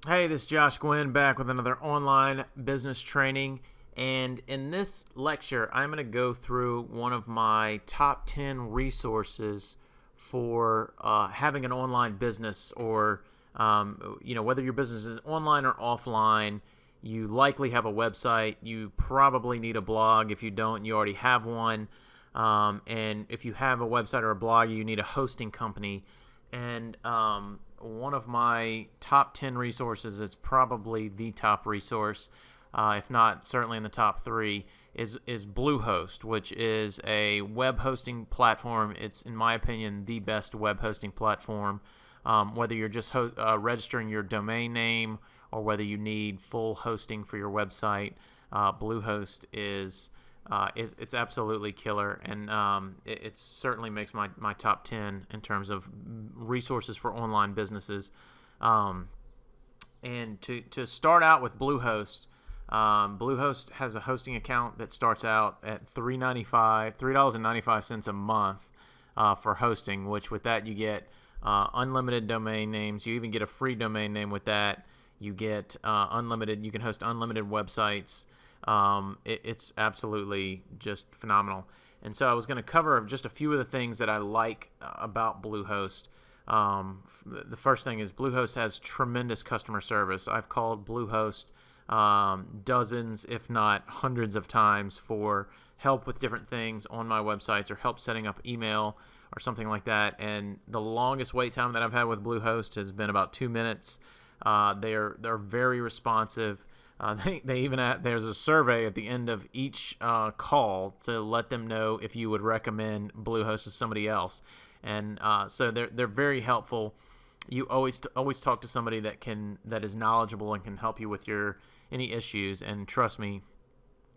Hey, this is Josh Gwynn back with another online business training. And in this lecture, I'm going to go through one of my top 10 resources for having an online business, or whether your business is online or offline. You likely have a website. You probably need a blog. If you don't, you already have one. And if you have a website or a blog, you need a hosting company. And one of my top 10 resources, it's probably the top resource, if not certainly in the top 3, is Bluehost, which is a web hosting platform. It's, in my opinion, the best web hosting platform. Whether you're just registering your domain name or whether you need full hosting for your website, Bluehost is it's absolutely killer, and it certainly makes my top 10 in terms of resources for online businesses. And to start out with Bluehost, Bluehost has a hosting account that starts out at $3.95 a month for hosting, which with that you get unlimited domain names. You even get a free domain name with that. You get unlimited. You can host unlimited websites. It's absolutely just phenomenal. And so I was going to cover just a few of the things that I like about Bluehost. The first thing is Bluehost has tremendous customer service. I've called Bluehost dozens, if not hundreds of times for help with different things on my websites or help setting up email or something like that. And the longest wait time that I've had with Bluehost has been about 2 minutes. They're very responsive. They even there's a survey at the end of each call to let them know if you would recommend Bluehost to somebody else, and so they're very helpful. You always talk to somebody that is knowledgeable and can help you with any issues. And trust me,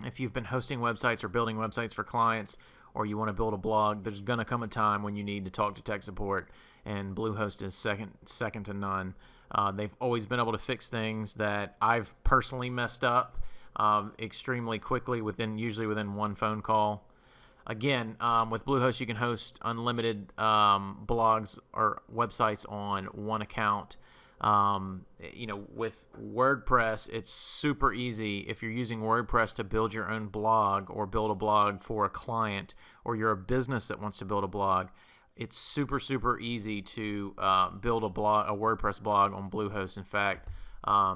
if you've been hosting websites or building websites for clients, or you want to build a blog, there's gonna come a time when you need to talk to tech support, and Bluehost is second to none. They've always been able to fix things that I've personally messed up extremely quickly, usually within one phone call. Again, with Bluehost, you can host unlimited blogs or websites on one account. With WordPress, it's super easy. If you're using WordPress to build your own blog or build a blog for a client, or you're a business that wants to build a blog, it's super, super easy to build a WordPress blog on Bluehost. In fact,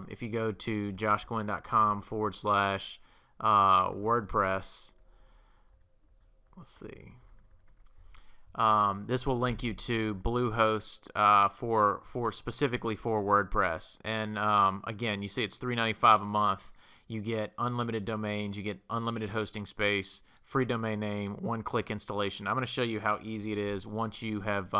if you go to joshgwynn.com/WordPress, let's see. This will link you to Bluehost for specifically for WordPress. And again, you see it's $3.95 a month. You get unlimited domains. You get unlimited hosting space, free domain name, one-click installation. I'm going to show you how easy it is once you have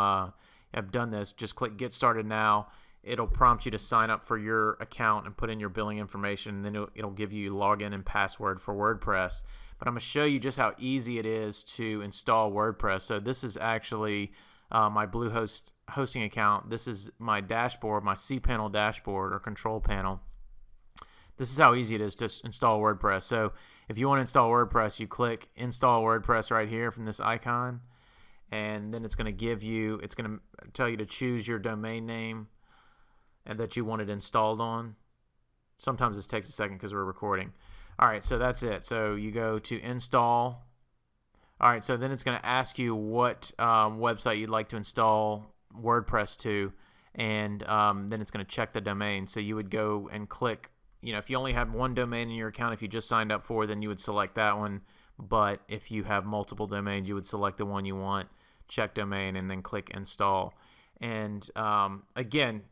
done this. Just click Get Started Now. It'll prompt you to sign up for your account and put in your billing information, and then it'll give you login and password for WordPress. But I'm going to show you just how easy it is to install WordPress. So this is actually my Bluehost hosting account. This is my dashboard, my cPanel dashboard or control panel. This is how easy it is to install WordPress. So if you want to install WordPress, you click Install WordPress right here from this icon, and then it's going to tell you to choose your domain name and that you want it installed on. Sometimes this takes a second because we're recording. All right, so that's it. So you go to install. All right, so then it's going to ask you what website you'd like to install WordPress to, and then it's going to check the domain. So you would go and click, if you only have one domain in your account, if you just signed up for, then you would select that one. But if you have multiple domains, you would select the one you want, check domain, and then click install. And again,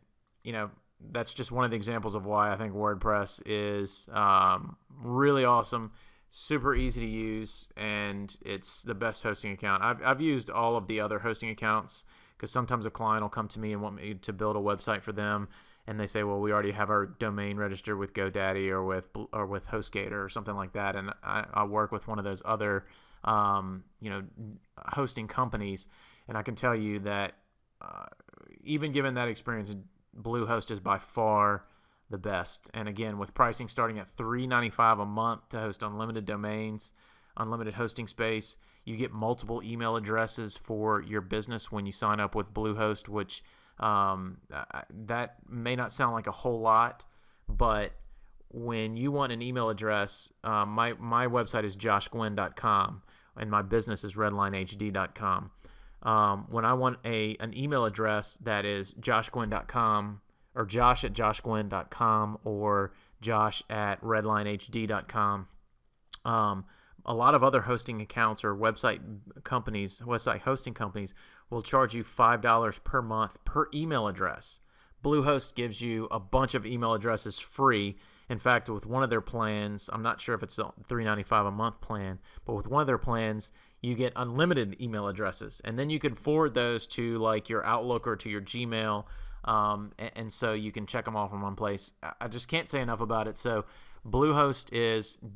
that's just one of the examples of why I think WordPress is really awesome, super easy to use, and it's the best hosting account. I've used all of the other hosting accounts because sometimes a client will come to me and want me to build a website for them, and they say, well, we already have our domain registered with GoDaddy or with HostGator or something like that, and I work with one of those other hosting companies, and I can tell you that even given that experience, Bluehost is by far the best. And again, with pricing starting at $3.95 a month to host unlimited domains, unlimited hosting space, You get multiple email addresses for your business when you sign up with Bluehost, which that may not sound like a whole lot, but when you want an email address, my website is joshgwynn.com and my business is redlinehd.com. When I want an email address that is joshgwynn.com or josh@joshgwynn.com or josh@redlinehd.com, a lot of other hosting accounts or website hosting companies will charge you $5 per month per email address. Bluehost gives you a bunch of email addresses free. In fact, with one of their plans, I'm not sure if it's a $3.95 a month plan, but with one of their plans, you get unlimited email addresses, and then you can forward those to like your Outlook or to your Gmail, and so you can check them off in one place. I just can't say enough about it. So Bluehost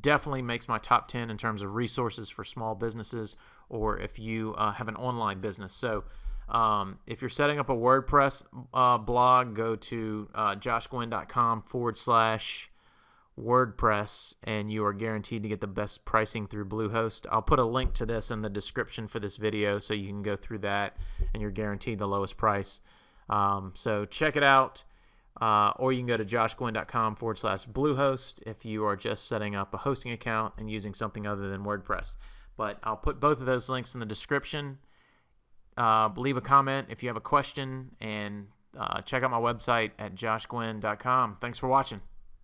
definitely makes my top 10 in terms of resources for small businesses, or if you have an online business. So if you're setting up a WordPress blog, go to joshgwynn.com/WordPress, and you are guaranteed to get the best pricing through Bluehost. I'll put a link to this in the description for this video so you can go through that, and you're guaranteed the lowest price. So check it out, or you can go to joshgwynn.com/Bluehost if you are just setting up a hosting account and using something other than WordPress. But I'll put both of those links in the description. Leave a comment if you have a question, and check out my website at joshgwynn.com. Thanks for watching.